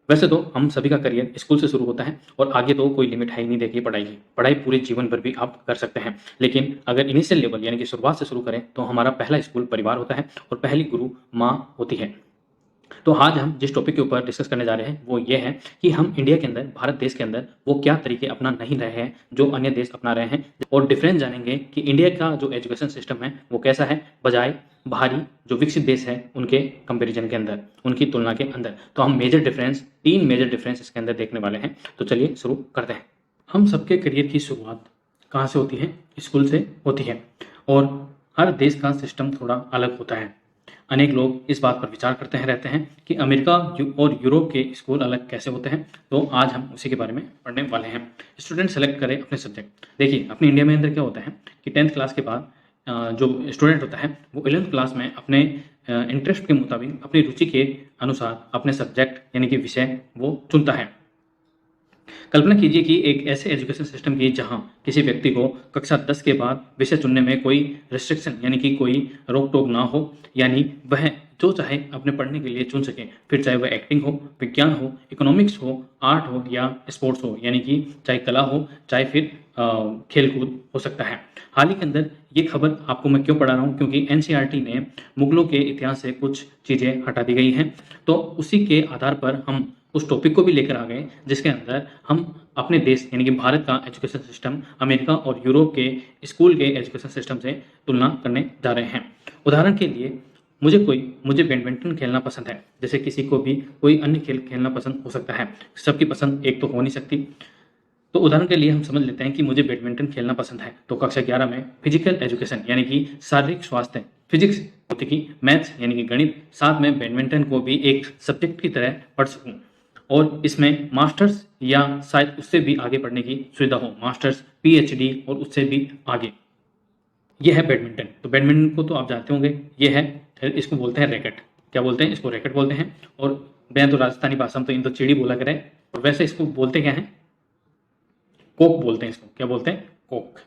वैसे तो हम सभी का करियर स्कूल से शुरू होता है और आगे तो कोई लिमिट है ही नहीं देखिए पढ़ाई की। पढ़ाई पूरे जीवन भर भी आप कर सकते हैं। लेकिन अगर इनिशियल लेवल यानी कि शुरुआत से शुरू करें तो हमारा पहला स्कूल परिवार होता है और पहली गुरु माँ होती है। तो आज हम जिस टॉपिक के ऊपर डिस्कस करने जा रहे हैं वो ये है कि हम इंडिया के अंदर, भारत देश के अंदर वो क्या तरीके अपना नहीं रहे हैं जो अन्य देश अपना रहे हैं, और डिफरेंस जानेंगे कि इंडिया का जो एजुकेशन सिस्टम है वो कैसा है बजाय बाहरी जो विकसित देश है उनके कंपैरिजन के अंदर, उनकी तुलना के अंदर। तो हम मेजर डिफरेंस, 3 मेजर डिफरेंस इसके अंदर देखने वाले हैं। तो चलिए शुरू करते हैं। हम सबके करियर की शुरुआत कहाँ से होती है? स्कूल से होती है। और हर देश का सिस्टम थोड़ा अलग होता है। अनेक लोग इस बात पर विचार करते हैं रहते हैं कि अमेरिका और यूरोप के स्कूल अलग कैसे होते हैं। तो आज हम उसी के बारे में पढ़ने वाले हैं। स्टूडेंट सेलेक्ट करें अपने सब्जेक्ट। देखिए अपने इंडिया में अंदर क्या होता है कि 10th क्लास के बाद जो स्टूडेंट होता है वो 11th क्लास में अपने इंटरेस्ट के मुताबिक, अपनी रुचि के अनुसार अपने सब्जेक्ट यानी कि विषय वो चुनता है। कल्पना कीजिए कि एक ऐसे एजुकेशन सिस्टम की जहां किसी व्यक्ति को कक्षा 10 के बाद विषय चुनने में कोई रिस्ट्रिक्शन यानी कि कोई रोक टोक ना हो, यानी वह जो चाहे अपने पढ़ने के लिए चुन सके, फिर चाहे वह एक्टिंग हो, विज्ञान हो, इकोनॉमिक्स हो, आर्ट हो या स्पोर्ट्स हो, यानी कि चाहे कला हो, चाहे फिर खेलकूद हो सकता है। हाल ही के अंदर ये खबर आपको मैं क्यों पढ़ा रहा हूँ, क्योंकि एनसीईआरटी ने मुगलों के इतिहास से कुछ चीज़ें हटा दी गई हैं। तो उसी के आधार पर हम उस टॉपिक को भी लेकर आ गए जिसके अंदर हम अपने देश यानी कि भारत का एजुकेशन सिस्टम अमेरिका और यूरोप के स्कूल के एजुकेशन सिस्टम से तुलना करने जा रहे हैं। उदाहरण के लिए मुझे बैडमिंटन खेलना पसंद है, जैसे किसी को भी कोई अन्य खेल खेलना पसंद हो सकता है। सबकी पसंद एक तो हो नहीं सकती। तो उदाहरण के लिए हम समझ लेते हैं कि मुझे बैडमिंटन खेलना पसंद है, तो कक्षा 11 में फिजिकल एजुकेशन यानी कि शारीरिक स्वास्थ्य, फिजिक्स, भौतिकी, मैथ्स यानी कि गणित, साथ में बैडमिंटन को भी एक सब्जेक्ट की तरह पढ़ सकूं और इसमें मास्टर्स या शायद उससे भी आगे पढ़ने की सुविधा हो, मास्टर्स, पीएचडी और उससे भी आगे। ये है बैडमिंटन। तो बैडमिंटन को तो आप जानते होंगे, ये है, इसको बोलते हैं रैकेट। क्या बोलते हैं? इसको रैकेट बोलते हैं। और मैं तो राजस्थानी भाषा में तो इन तो चिड़ी बोला करें, और वैसे इसको बोलते क्या है? कोक बोलते हैं। इसको क्या बोलते हैं? Coke,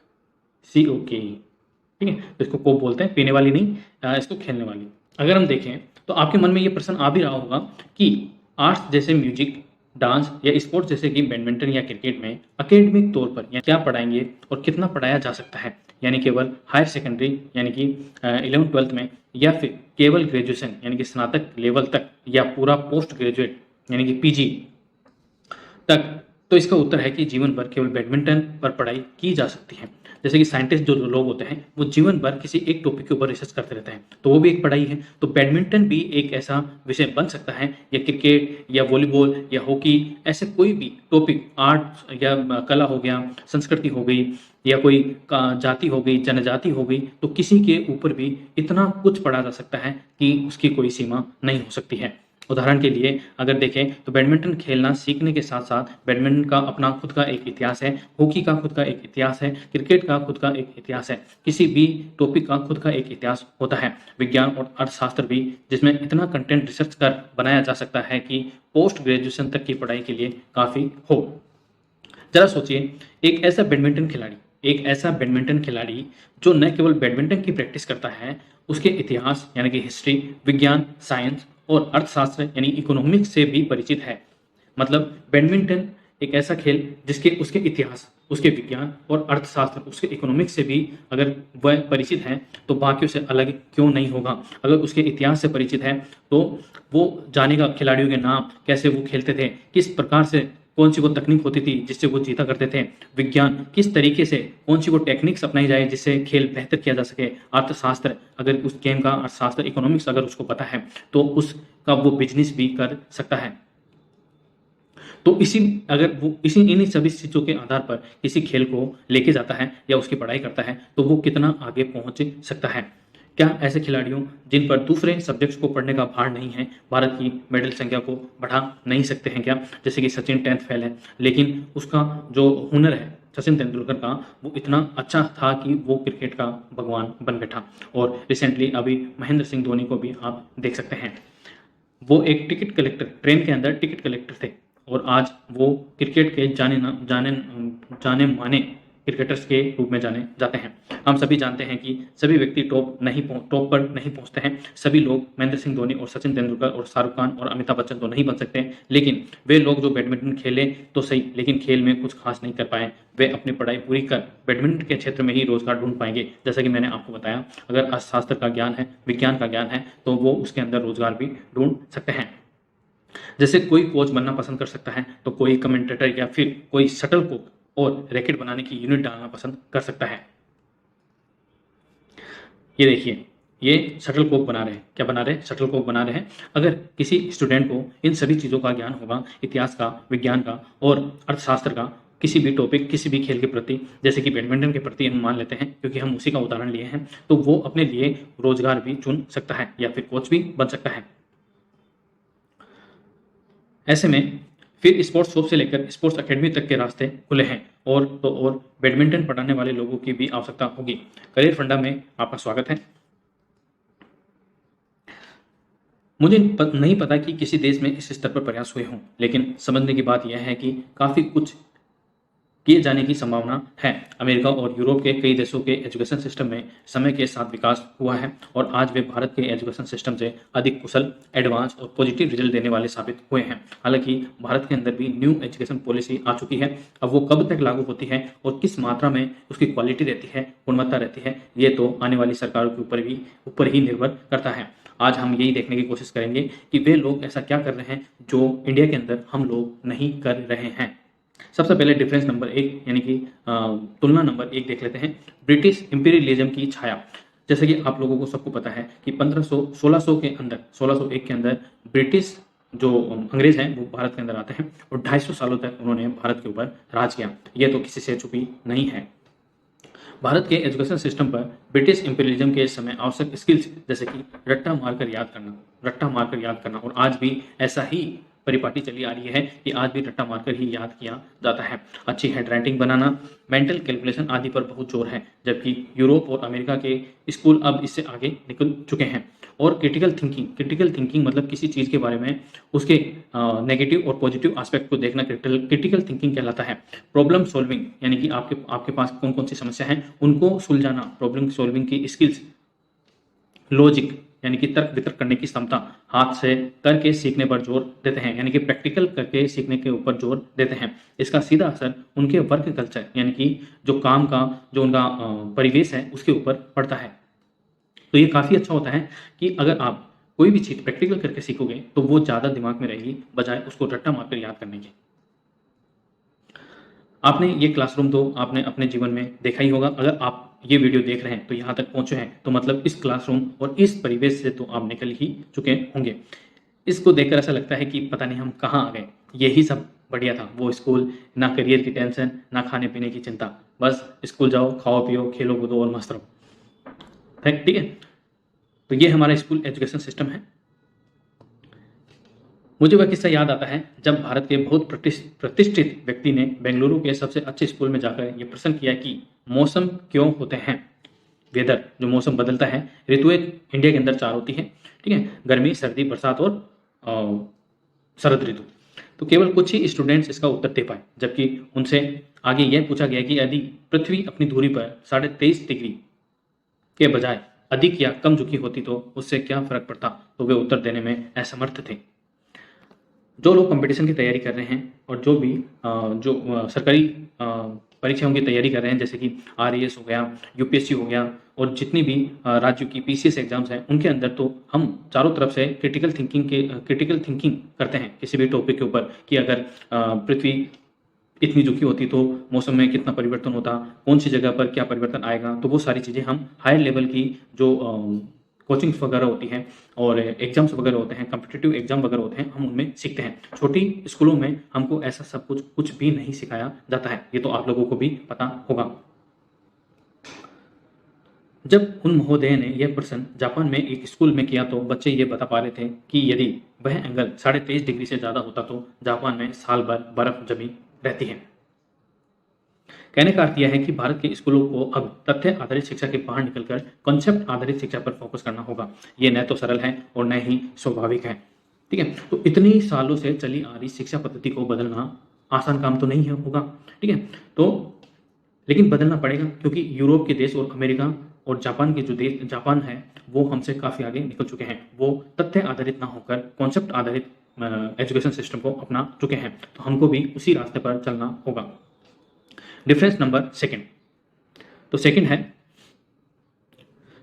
COK। ठीक है, तो इसको कोक बोलते हैं, पीने वाली नहीं, इसको खेलने वाली। अगर हम देखें तो आपके मन में ये प्रश्न आ भी रहा होगा कि आर्ट्स जैसे म्यूजिक, डांस या स्पोर्ट्स जैसे कि बैडमिंटन या क्रिकेट में एकेडमिक तौर पर या क्या पढ़ाएंगे और कितना पढ़ाया जा सकता है, यानी केवल हायर सेकेंडरी यानी कि 11th-12th में, या फिर केवल ग्रेजुएशन यानी कि स्नातक लेवल तक, या पूरा पोस्ट ग्रेजुएट यानी कि PG तक। तो इसका उत्तर है कि जीवन भर केवल बैडमिंटन पर पढ़ाई की जा सकती है। जैसे कि साइंटिस्ट जो लोग होते हैं वो जीवन भर किसी एक टॉपिक के ऊपर रिसर्च करते रहते हैं, तो वो भी एक पढ़ाई है। तो बैडमिंटन भी एक ऐसा विषय बन सकता है, या क्रिकेट या वॉलीबॉल या हॉकी, ऐसे कोई भी टॉपिक, आर्ट या कला हो गया, संस्कृति हो गई, या कोई जाति हो गई, जनजाति हो गई, तो किसी के ऊपर भी इतना कुछ पढ़ा जा सकता है कि उसकी कोई सीमा नहीं हो सकती है। उदाहरण के लिए अगर देखें तो बैडमिंटन खेलना सीखने के साथ साथ बैडमिंटन का अपना खुद का एक इतिहास है, हॉकी का खुद का एक इतिहास है, क्रिकेट का खुद का एक इतिहास है। किसी भी टॉपिक का खुद का एक इतिहास होता है। विज्ञान और अर्थशास्त्र भी, जिसमें इतना कंटेंट रिसर्च कर बनाया जा सकता है कि पोस्ट ग्रेजुएशन तक की पढ़ाई के लिए काफ़ी हो। जरा सोचिए, एक ऐसा बैडमिंटन खिलाड़ी जो न केवल बैडमिंटन की प्रैक्टिस करता है, उसके इतिहास यानी कि हिस्ट्री, विज्ञान, साइंस और अर्थशास्त्र यानी इकोनॉमिक्स से भी परिचित है। मतलब बैडमिंटन एक ऐसा खेल जिसके उसके इतिहास, उसके विज्ञान और अर्थशास्त्र, उसके इकोनॉमिक्स से भी अगर वह परिचित है तो बाकियों से अलग क्यों नहीं होगा। अगर उसके इतिहास से परिचित है तो वो जानेगा खिलाड़ियों के नाम, कैसे वो खेलते थे, किस प्रकार से, कौन सी वो तकनीक होती थी जिससे वो जीता करते थे। विज्ञान, किस तरीके से कौन सी वो टेक्निक्स अपनाई जाए जिससे खेल बेहतर किया जा सके। अर्थशास्त्र, अगर उस गेम का अर्थशास्त्र, इकोनॉमिक्स अगर उसको पता है तो उसका वो बिजनेस भी कर सकता है। तो इन्हीं सभी चीज़ों के आधार पर किसी खेल को लेके जाता है या उसकी पढ़ाई करता है तो वो कितना आगे पहुंच सकता है। क्या ऐसे खिलाड़ियों जिन पर दूसरे सब्जेक्ट्स को पढ़ने का भार नहीं है, भारत की मेडल संख्या को बढ़ा नहीं सकते हैं क्या? जैसे कि सचिन 10th फेल है, लेकिन उसका जो हुनर है सचिन तेंदुलकर का, वो इतना अच्छा था कि वो क्रिकेट का भगवान बन बैठा। और रिसेंटली अभी महेंद्र सिंह धोनी को भी आप देख सकते हैं। वो एक टिकट कलेक्टर, ट्रेन के अंदर टिकट कलेक्टर थे, और आज वो क्रिकेट के जाने माने क्रिकेटर्स के रूप में जाने जाते हैं। हम सभी जानते हैं कि सभी व्यक्ति टॉप पर नहीं पहुंचते हैं। सभी लोग महेंद्र सिंह धोनी और सचिन तेंदुलकर और शाहरुख खान और अमिताभ बच्चन तो नहीं बन सकते हैं, लेकिन वे लोग जो बैडमिंटन खेले तो सही, लेकिन खेल में कुछ खास नहीं कर पाए। वे अपनी पढ़ाई पूरी कर बैडमिंटन के क्षेत्र में ही रोजगार ढूंढ पाएंगे। जैसा कि मैंने आपको बताया, अगर अर्थशास्त्र का ज्ञान है, विज्ञान का ज्ञान है, तो वो उसके अंदर रोजगार भी ढूंढ सकते हैं। जैसे कोई कोच बनना पसंद कर सकता है, तो कोई कमेंटेटर या फिर कोई शटल कोक और रैकेट बनाने की यूनिट डालना पसंद कर सकता है। ये देखिए, ये शटल कोक बना रहे हैं। क्या बना रहे हैं? शटल कोक बना रहे हैं। अगर किसी स्टूडेंट को इन सभी चीज़ों का ज्ञान होगा, इतिहास का, विज्ञान का और अर्थशास्त्र का, किसी भी टॉपिक, किसी भी खेल के प्रति, जैसे कि बैडमिंटन के प्रति हम मान लेते हैं क्योंकि हम उसी का उदाहरण लिए हैं, तो वो अपने लिए रोजगार भी चुन सकता है या फिर कोच भी बन सकता है। ऐसे में फिर स्पोर्ट्स शॉप से लेकर स्पोर्ट्स अकेडमी तक के रास्ते खुले हैं और तो और बैडमिंटन पढ़ाने वाले लोगों की भी आवश्यकता होगी। करियर फंडा में आपका स्वागत है। मुझे नहीं पता कि किसी देश में इस स्तर पर प्रयास हुए हों, लेकिन समझने की बात यह है कि काफ़ी कुछ किए जाने की संभावना है। अमेरिका और यूरोप के कई देशों के एजुकेशन सिस्टम में समय के साथ विकास हुआ है और आज वे भारत के एजुकेशन सिस्टम से अधिक कुशल, एडवांस और पॉजिटिव रिजल्ट देने वाले साबित हुए हैं। हालांकि भारत के अंदर भी न्यू एजुकेशन पॉलिसी आ चुकी है। अब वो कब तक लागू होती है और किस मात्रा में उसकी क्वालिटी रहती है, गुणवत्ता रहती है, ये तो आने वाली सरकारों के ऊपर ही निर्भर करता है। आज हम यही देखने की कोशिश करेंगे कि वे लोग ऐसा क्या कर रहे हैं जो इंडिया के अंदर हम लोग नहीं कर रहे हैं। सबसे पहले डिफरेंस नंबर 1 यानी कि तुलना नंबर 1 देख लेते हैं। ब्रिटिश इंपीरियलिज्म की छाया। जैसे कि आप लोगों को सबको पता है कि 1601 के अंदर ब्रिटिश जो अंग्रेज हैं वो भारत के अंदर आते हैं और 250 सालों तक उन्होंने भारत के ऊपर राज किया। ये तो किसी से छुपी नहीं है। भारत के एजुकेशन सिस्टम पर ब्रिटिश इंपीरियलिज्म के समय आवश्यक स्किल्स जैसे कि रट्टा मारकर याद करना और आज भी ऐसा ही परिपाटी चली आ रही है कि आज भी रट्टा मारकर ही याद किया जाता है। अच्छी हैंड राइटिंग बनाना, मेंटल कैलकुलेशन आदि पर बहुत जोर है, जबकि यूरोप और अमेरिका के स्कूल अब इससे आगे निकल चुके हैं। और क्रिटिकल थिंकिंग मतलब किसी चीज़ के बारे में उसके नेगेटिव और पॉजिटिव एस्पेक्ट को देखना क्रिटिकल थिंकिंग कहलाता है। प्रॉब्लम सॉल्विंग यानी कि आपके पास कौन कौन सी समस्या है उनको सुलझाना, प्रॉब्लम सॉल्विंग की स्किल्स। लॉजिक यानी कि तर्क वितर्क करने की क्षमता, हाथ से करके सीखने पर जोर देते हैं, यानी कि प्रैक्टिकल करके सीखने के ऊपर जोर देते हैं। इसका सीधा असर उनके वर्क कल्चर यानी कि जो काम का जो उनका परिवेश है उसके ऊपर पड़ता है। तो ये काफ़ी अच्छा होता है कि अगर आप कोई भी चीज़ प्रैक्टिकल करके सीखोगे तो वो ज़्यादा दिमाग में रहेगी बजाय उसको रट्टा मारकर याद करने के। आपने ये क्लासरूम तो आपने अपने जीवन में देखा ही होगा। अगर आप ये वीडियो देख रहे हैं तो यहाँ तक पहुँचे हैं तो मतलब इस क्लासरूम और इस परिवेश से तो आप निकल ही चुके होंगे। इसको देखकर ऐसा लगता है कि पता नहीं हम कहाँ आ गए, यही सब बढ़िया था। वो स्कूल, ना करियर की टेंशन, ना खाने पीने की चिंता, बस स्कूल जाओ, खाओ पियो, खेलो कूदो और मस्त रहो। ठीक है, तो ये हमारा स्कूल एजुकेशन सिस्टम है। मुझे वह किस्सा याद आता है जब भारत के बहुत प्रतिष्ठित व्यक्ति ने बेंगलुरु के सबसे अच्छे स्कूल में जाकर यह प्रश्न किया कि मौसम क्यों होते हैं। वेदर, जो मौसम बदलता है, ऋतुएं इंडिया के अंदर 4 होती है, ठीक है, गर्मी, सर्दी, बरसात और शरद ऋतु। तो केवल कुछ ही स्टूडेंट्स इसका उत्तर दे पाए, जबकि उनसे आगे यह पूछा गया कि यदि पृथ्वी अपनी दूरी पर 23.5 डिग्री के बजाय अधिक या कम झुकी होती तो उससे क्या फर्क पड़ता, तो वे उत्तर देने में असमर्थ थे। जो लोग कंपटीशन की तैयारी कर रहे हैं और जो भी सरकारी परीक्षाओं की तैयारी कर रहे हैं, जैसे कि आरएएस हो गया, यूपीएससी हो गया और जितनी भी राज्यों की पीसीएस एग्जाम्स हैं, उनके अंदर तो हम चारों तरफ से क्रिटिकल थिंकिंग करते हैं किसी भी टॉपिक के ऊपर कि अगर पृथ्वी इतनी झुकी होती तो मौसम में कितना परिवर्तन होता, कौन सी जगह पर क्या परिवर्तन आएगा। तो वो सारी चीज़ें हम हायर लेवल की जो कोचिंग्स वगैरह होती हैं और एग्जाम्स वगैरह होते हैं, कॉम्पिटिटिव एग्जाम वगैरह होते हैं, हम उनमें सीखते हैं। छोटी स्कूलों में हमको ऐसा सब कुछ भी नहीं सिखाया जाता है, ये तो आप लोगों को भी पता होगा। जब उन महोदय ने यह प्रश्न जापान में एक स्कूल में किया तो बच्चे ये बता पा रहे थे कि यदि वह एंगल 23.5 डिग्री से ज़्यादा होता तो जापान में साल भर बर्फ जमी रहती है। कहने का अर्थ यह है कि भारत के स्कूलों को अब तथ्य आधारित शिक्षा के बाहर निकलकर कॉन्सेप्ट आधारित शिक्षा पर फोकस करना होगा। ये न तो सरल है और न ही स्वाभाविक है, ठीक है। तो इतनी सालों से चली आ रही शिक्षा पद्धति को बदलना आसान काम तो नहीं है होगा, ठीक है। तो लेकिन बदलना पड़ेगा क्योंकि यूरोप के देश और अमेरिका और जापान के जो देश जापान है वो हमसे काफ़ी आगे निकल चुके हैं। वो तथ्य आधारित ना होकर कॉन्सेप्ट आधारित एजुकेशन सिस्टम को अपना चुके हैं, तो हमको भी उसी रास्ते पर चलना होगा। डिफरेंस नंबर सेकंड, तो सेकंड है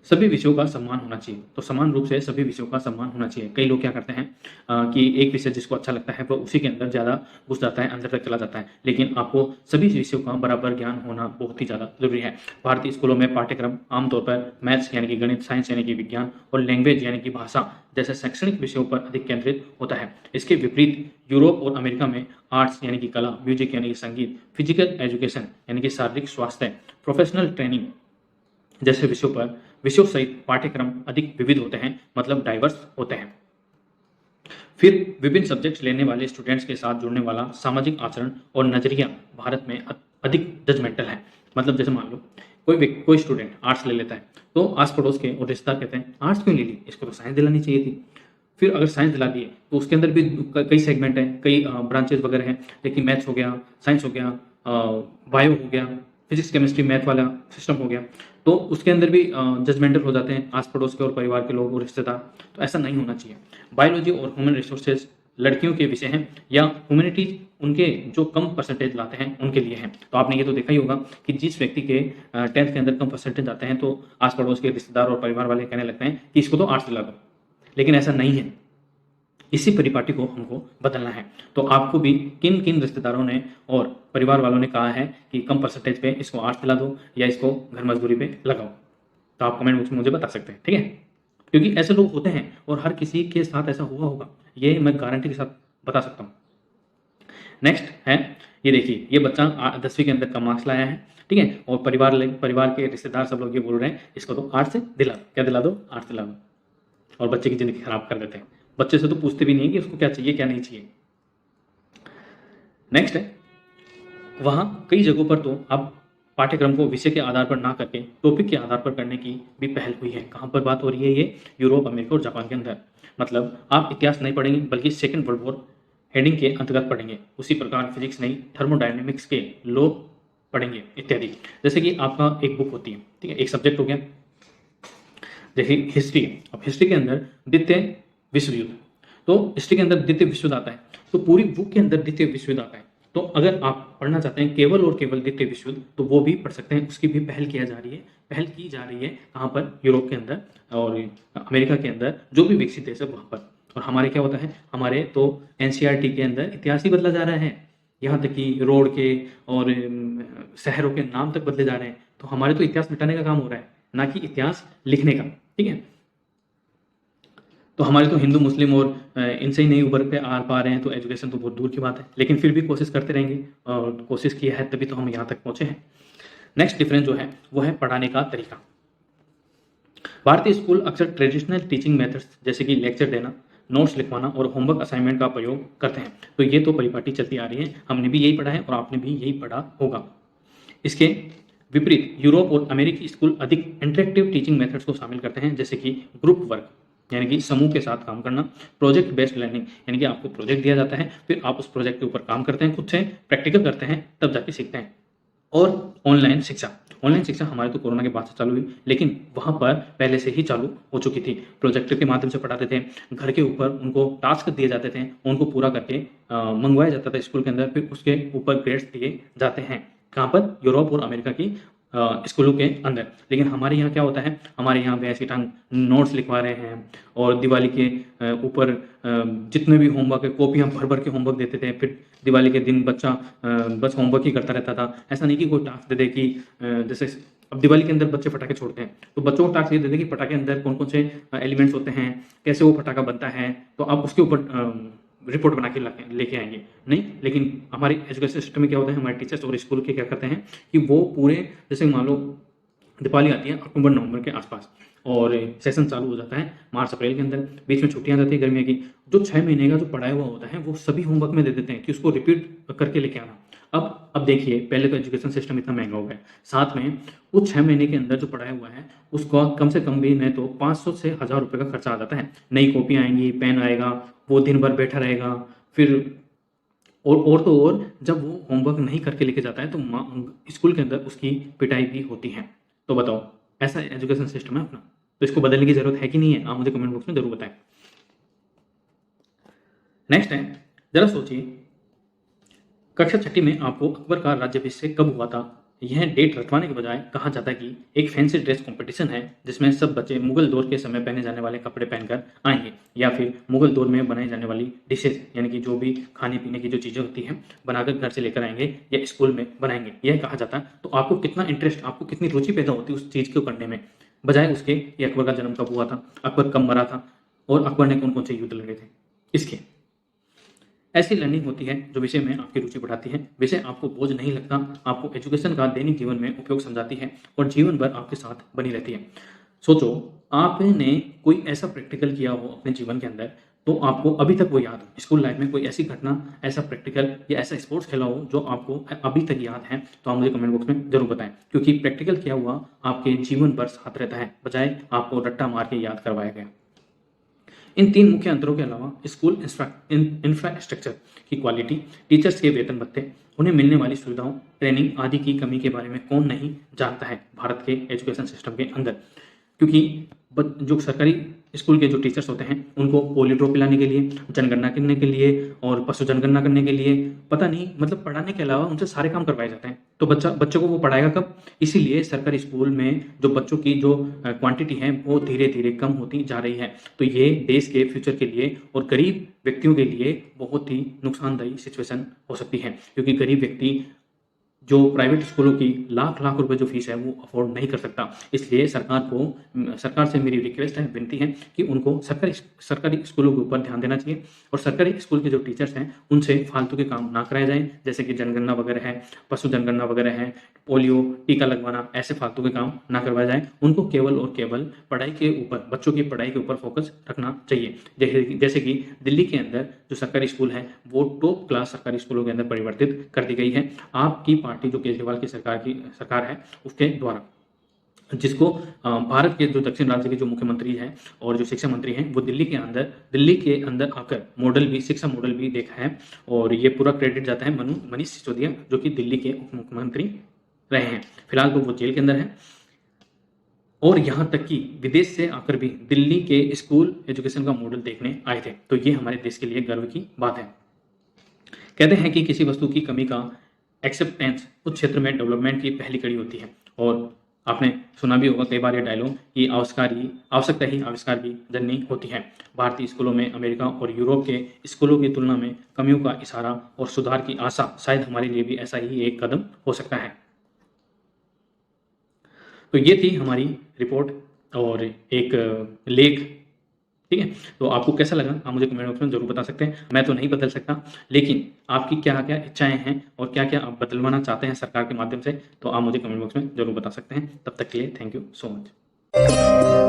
सभी विषयों का सम्मान होना चाहिए। तो समान रूप से सभी विषयों का सम्मान होना चाहिए। कई लोग क्या करते हैं कि एक विषय जिसको अच्छा लगता है वो उसी के अंदर ज़्यादा घुस जाता है, अंदर तक चला जाता है, लेकिन आपको सभी विषयों का बराबर ज्ञान होना बहुत ही ज़्यादा जरूरी है। भारतीय स्कूलों में पाठ्यक्रम आमतौर पर मैथ्स यानी कि गणित, साइंस यानी कि विज्ञान और लैंग्वेज यानी कि भाषा जैसे शैक्षणिक विषयों पर अधिक केंद्रित होता है। इसके विपरीत यूरोप और अमेरिका में आर्ट्स यानी कि कला, म्यूजिक यानी कि संगीत, फिजिकल एजुकेशन यानी कि शारीरिक स्वास्थ्य, प्रोफेशनल ट्रेनिंग जैसे विषयों पर विषयों सहित पाठ्यक्रम अधिक विविध होते हैं, मतलब डाइवर्स होते हैं। फिर विभिन्न सब्जेक्ट्स लेने वाले स्टूडेंट्स के साथ जुड़ने वाला सामाजिक आचरण और नजरिया भारत में अधिक जजमेंटल है। मतलब जैसे मान लो कोई स्टूडेंट आर्ट्स ले लेता है, तो आस पड़ोस के और रिश्तेदार कहते हैं आर्ट्स क्यों ले ली, इसको तो साइंस दिलानी चाहिए थी। फिर अगर साइंस दिला दिए तो उसके अंदर भी कई सेगमेंट हैं, कई ब्रांचेज वगैरह हैं, लेकिन मैथ्स हो गया, साइंस हो गया, बायो हो गया, फिजिक्स केमिस्ट्री मैथ वाला सिस्टम हो गया, तो उसके अंदर भी जजमेंटल हो जाते हैं आस पड़ोस के और परिवार के लोग और रिश्तेदार। तो ऐसा नहीं होना चाहिए। बायोलॉजी और ह्यूमन रिसोर्सेज लड़कियों के विषय हैं या ह्यूमैनिटीज उनके जो कम परसेंटेज लाते हैं उनके लिए हैं। तो आपने ये तो देखा ही होगा कि जिस व्यक्ति के 10th के अंदर कम परसेंटेज आते हैं तो आस पड़ोस के रिश्तेदार और परिवार वाले कहने लगते हैं कि इसको तो आर्ट्स दिला दो, लेकिन ऐसा नहीं है। इसी परिपाटी को हमको बदलना है। तो आपको भी किन किन रिश्तेदारों ने और परिवार वालों ने कहा है कि कम परसेंटेज पे इसको आर्ट्स दिला दो या इसको घर मजदूरी पे लगाओ, तो आप कमेंट बॉक्स में मुझे बता सकते हैं, ठीक है। क्योंकि ऐसे लोग होते हैं और हर किसी के साथ ऐसा हुआ होगा, ये मैं गारंटी के साथ बता सकता हूँ। नेक्स्ट है, ये देखिए, ये बच्चा 10वीं के अंदर कम मार्क्स लाया है, ठीक है, और परिवार के रिश्तेदार सब लोग ये बोल रहे हैं इसको तो आर्ट्स दिला दो, क्या दिला दो, आर्ट्स दिला दो, और बच्चे की ज़िंदगी खराब कर देते हैं। बच्चे से तो पूछते भी नहीं कि उसको क्या चाहिए क्या नहीं चाहिए। नेक्स्ट है, वहाँ कई जगहों पर तो अब पाठ्यक्रम को विषय के आधार पर ना करके टॉपिक के आधार पर करने की भी पहल हुई है। कहाँ पर बात हो रही है ये? यूरोप, अमेरिका और जापान के अंदर। मतलब आप इतिहास नहीं पढ़ेंगे बल्कि सेकेंड वर्ल्ड वॉर हेडिंग के अंतर्गत पढ़ेंगे। उसी प्रकार फिजिक्स नहीं, थर्मोडायनेमिक्स के लॉ पढ़ेंगे इत्यादि। जैसे कि आपका एक बुक होती है, ठीक है, एक सब्जेक्ट हो गया, जैसे हिस्ट्री। अब हिस्ट्री के अंदर द्वितीय विश्व युद्ध, तो हिस्ट्री के अंदर द्वितीय विश्व युद्ध आता है, तो पूरी बुक के अंदर द्वितीय विश्व युद्ध आता है। तो अगर आप पढ़ना चाहते हैं केवल और केवल द्वितीय विश्व युद्ध, तो वो भी पढ़ सकते हैं। उसकी भी पहल की जा रही है कहाँ पर? यूरोप के अंदर और अमेरिका के अंदर, जो भी विकसित देश है वहाँ पर। और हमारे क्या होता है, हमारे तो एनसीईआरटी के अंदर इतिहास ही बदला जा रहा है, यहाँ तक कि रोड के और शहरों के नाम तक बदले जा रहे हैं। तो हमारे तो इतिहास मिटाने का काम हो रहा है, ना कि इतिहास लिखने का, ठीक है। तो हमारे तो हिंदू मुस्लिम और इनसे ही नहीं उभर के आर पा रहे हैं, तो एजुकेशन तो बहुत दूर की बात है। लेकिन फिर भी कोशिश करते रहेंगे, और कोशिश की है तभी तो हम यहाँ तक पहुँचे हैं। नेक्स्ट डिफरेंस जो है वो है पढ़ाने का तरीका। भारतीय स्कूल अक्सर ट्रेडिशनल टीचिंग मेथड्स जैसे कि लेक्चर देना, नोट्स लिखवाना और होमवर्क असाइनमेंट का प्रयोग करते हैं। तो ये तो परिपाटी चलती आ रही है, हमने भी यही पढ़ा है और आपने भी यही पढ़ा होगा। इसके विपरीत यूरोप और अमेरिकी स्कूल अधिक इंटरेक्टिव टीचिंग मेथड्स को शामिल करते हैं, जैसे कि ग्रुप वर्क यानी कि समूह के साथ काम करना, प्रोजेक्ट बेस्ड लर्निंग यानी कि आपको प्रोजेक्ट दिया जाता है, फिर आप उस प्रोजेक्ट के ऊपर काम करते हैं, खुद से प्रैक्टिकल करते हैं, तब जाके सीखते हैं। और ऑनलाइन शिक्षा हमारे तो कोरोना के बाद से चालू हुई, लेकिन वहाँ पर पहले से ही चालू हो चुकी थी। प्रोजेक्टर के माध्यम से पढ़ाते थे, घर के ऊपर उनको टास्क दिए जाते थे, उनको पूरा करके मंगवाया जाता था स्कूल के अंदर, फिर उसके ऊपर ग्रेड्स दिए जाते हैं। कहाँ पर? यूरोप और अमेरिका की स्कूलों के अंदर। लेकिन हमारे यहाँ क्या होता है, हमारे यहाँ भैंस की टांग नोट्स लिखवा रहे हैं, और दिवाली के ऊपर जितने भी होमवर्क है, कॉपियाँ भर भर के होमवर्क देते थे, फिर दिवाली के दिन बच्चा बस होमवर्क ही करता रहता था। ऐसा नहीं कि कोई टास्क दे दे कि जैसे अब दिवाली के अंदर बच्चे पटाखे छोड़ते हैं, तो बच्चों को टास्क ये दे दे कि पटाखे के अंदर कौन कौन से एलिमेंट्स होते हैं, कैसे वो पटाखा बनता है, तो आप उसके ऊपर रिपोर्ट बना के लेके आएंगे। नहीं, लेकिन हमारे एजुकेशन सिस्टम में क्या होता है, हमारे टीचर्स और स्कूल के क्या करते हैं कि वो पूरे, जैसे मान लो दिवाली आती है अक्टूबर नवंबर के आसपास, और सेशन चालू हो जाता है मार्च अप्रैल के अंदर, बीच में छुट्टियां जाती है गर्मियों की, जो 6 महीने का जो पढ़ाया हुआ होता है वो सभी होमवर्क में दे देते हैं कि उसको रिपीट करके लेके आना। अब देखिए, पहले तो एजुकेशन सिस्टम इतना महंगा हो गया, साथ में वो 6 महीने के अंदर जो पढ़ाया हुआ है उसको कम से कम भी नहीं तो 500 से 1000 रुपये का खर्चा आ जाता है। नई कॉपियाँ आएंगी, पेन आएगा, वो दिन भर बैठा रहेगा, फिर और तो और जब वो होमवर्क नहीं करके लेके जाता है तो स्कूल के अंदर उसकी पिटाई भी होती है। तो बताओ, ऐसा एजुकेशन सिस्टम है अपना, तो इसको बदलने की ज़रूरत है कि नहीं है? आप मुझे कमेंट बॉक्स में ज़रूर बताएं। नेक्स्ट है, ज़रा सोचिए, कक्षा छठी में आपको अकबर का राज्याभिषेक कब हुआ था? यह डेट रटवाने के बजाय कहा जाता है कि एक फैंसी ड्रेस कंपटीशन है जिसमें सब बच्चे मुगल दौर के समय पहने जाने वाले कपड़े पहनकर आएंगे, या फिर मुगल दौर में बनाई जाने वाली डिशेज यानी कि जो भी खाने पीने की जो चीज़ें होती हैं बनाकर घर से लेकर आएंगे या स्कूल में बनाएंगे, यह कहा जाता है। तो आपको कितना इंटरेस्ट, आपको कितनी रुचि पैदा होती है उस चीज़ को करने में, बजाय उसके ये अकबर का जन्म कब हुआ था, अकबर कब मरा था और अकबर ने कौन कौन से युद्ध लड़े थे, इसके। ऐसी लर्निंग होती है जो विषय में आपकी रुचि बढ़ाती है, विषय आपको बोझ नहीं लगता, आपको एजुकेशन का दैनिक जीवन में उपयोग समझाती है और जीवन भर आपके साथ बनी रहती है। सोचो, आपने कोई ऐसा प्रैक्टिकल किया हो अपने जीवन के अंदर तो आपको अभी तक वो याद हो। स्कूल लाइफ में कोई ऐसी घटना, ऐसा प्रैक्टिकल या ऐसा स्पोर्ट्स खेला हो जो आपको अभी तक याद है, तो आप मुझे कमेंट बॉक्स में जरूर बताएं, क्योंकि प्रैक्टिकल किया हुआ आपके जीवन भर साथ रहता है, बजाय आपको रट्टा मार के याद करवाया गया। इन 3 मुख्य अंतरों के अलावा स्कूल इंफ्रास्ट्रक्चर की क्वालिटी, टीचर्स के वेतन भत्ते, उन्हें मिलने वाली सुविधाओं, ट्रेनिंग आदि की कमी के बारे में कौन नहीं जानता है भारत के एजुकेशन सिस्टम के अंदर। क्योंकि जो सरकारी स्कूल के जो टीचर्स होते हैं उनको पोलियो ड्रॉप पिलाने के लिए, जनगणना करने के लिए और पशु जनगणना करने के लिए, पता नहीं मतलब पढ़ाने के अलावा उनसे सारे काम करवाए जाते हैं। तो बच्चों को वो पढ़ाएगा कब? इसीलिए सरकारी स्कूल में जो बच्चों की जो क्वांटिटी है वो धीरे धीरे कम होती जा रही है। तो ये देश के फ्यूचर के लिए और गरीब व्यक्तियों के लिए बहुत ही नुकसानदायी सिचुएशन हो सकती है, क्योंकि गरीब व्यक्ति जो प्राइवेट स्कूलों की लाख लाख रुपए जो फीस है वो अफोर्ड नहीं कर सकता। इसलिए सरकार से मेरी रिक्वेस्ट है, विनती है कि उनको सरकारी स्कूलों के ऊपर ध्यान देना चाहिए और सरकारी स्कूल के जो टीचर्स हैं उनसे फालतू के काम ना कराए जाएं, जैसे कि जनगणना वगैरह है, पशु जनगणना वगैरह है, पोलियो टीका लगवाना, ऐसे फालतू के काम ना करवाए जाएं। उनको केवल और केवल पढ़ाई के ऊपर, बच्चों की पढ़ाई के ऊपर फोकस रखना चाहिए। जैसे कि दिल्ली के अंदर जो सरकारी स्कूल है वो टॉप क्लास सरकारी स्कूलों के अंदर परिवर्तित कर दी गई है आपकी पार्टी जो केजरीवाल की सरकार है उसके द्वारा, जिसको भारत के जो दक्षिण राज्य के जो मुख्यमंत्री हैं और जो शिक्षा मंत्री हैं वो दिल्ली के अंदर आकर शिक्षा मॉडल भी देखा है। और ये पूरा क्रेडिट जाता है मनीष सिसोदिया जो कि दिल्ली के उप मुख्यमंत्री रहे हैं। फिलहाल तो वो जेल के अंदर है और यहाँ तक कि विदेश से आकर भी दिल्ली के स्कूल एजुकेशन का मॉडल देखने आए थे। तो ये हमारे देश के लिए गर्व की बात है। कहते हैं कि किसी वस्तु की कमी का एक्सेप्टेंस उस क्षेत्र में डेवलपमेंट की पहली कड़ी होती है। और आपने सुना भी होगा कई बार ये डायलॉग कि आवश्यकता ही आविष्कार की जननी होती है। भारतीय स्कूलों में अमेरिका और यूरोप के स्कूलों की तुलना में कमियों का इशारा और सुधार की आशा शायद हमारे लिए भी ऐसा ही एक कदम हो सकता है। तो ये थी हमारी रिपोर्ट और एक लेख, ठीक है। तो आपको कैसा लगा आप मुझे कमेंट बॉक्स में जरूर बता सकते हैं। मैं तो नहीं बदल सकता, लेकिन आपकी क्या क्या इच्छाएं हैं और क्या क्या आप बदलवाना चाहते हैं सरकार के माध्यम से, तो आप मुझे कमेंट बॉक्स में जरूर बता सकते हैं। तब तक के लिए थैंक यू सो मच।